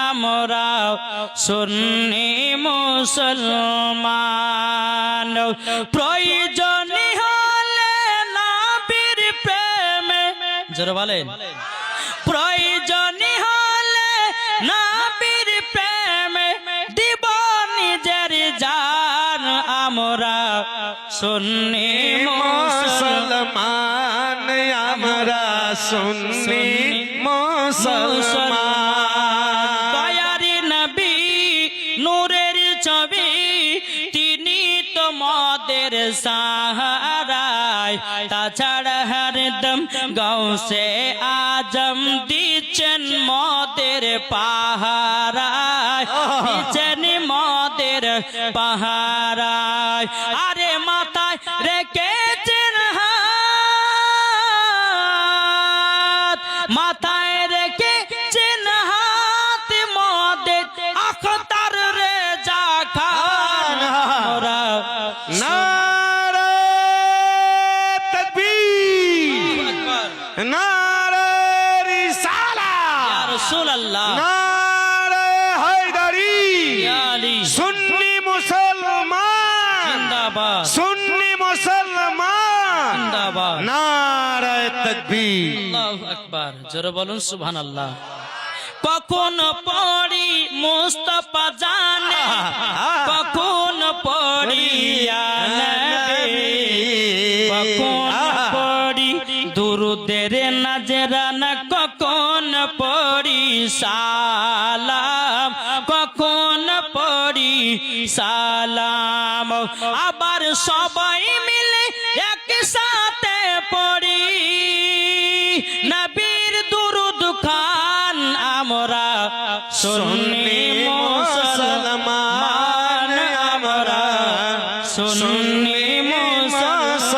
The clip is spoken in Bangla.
আমরা সুন্নি মুসলমান প্রয়োজন হলে নবীর প্রেমে জোরে বলেন প্রয়োজন হলে নবীর প্রেমে দিব নিজের জান আমরা সুন্নি মুসলমান আমরা সুন্নি মুসলমান দয়ারি নবী নূরের ছবি তিনি তোমাদের সাহারায় তাছাড়া হরদম গাউসে আজম দিচ্ছেন মদের পাহারায় দিচ্ছেন মদের পাহারায় আরে মাথায় রেখেছেন হাত মাথায় রেখেছেন হাত মদের আখতার রেজা খান নারে তাকবীর নারে রিসালাত ইয়া রাসূলুল্লাহ নারে হায়দারি ইয়া আলী সুন্নি মুসলমান জিন্দাবাদ সুন্নি মুসলমান জিন্দাবাদ নারে তাকবীর আল্লাহু আকবার জোরে বলুন সুবহানাল্লাহ কখন পড়ি মুস্তাফা জানে কখন পড়ি ইয়া নবী কখন পড়ি দুরুদের নাজরানা কখন পড়ি সালাম কখন পড়ি সালাম আবার সবাই মিলে একসাথে পড়ি নবীর দুরুদ খান আমরা সুন্নি মুসলমান আমরা সুন্নি মুসলমান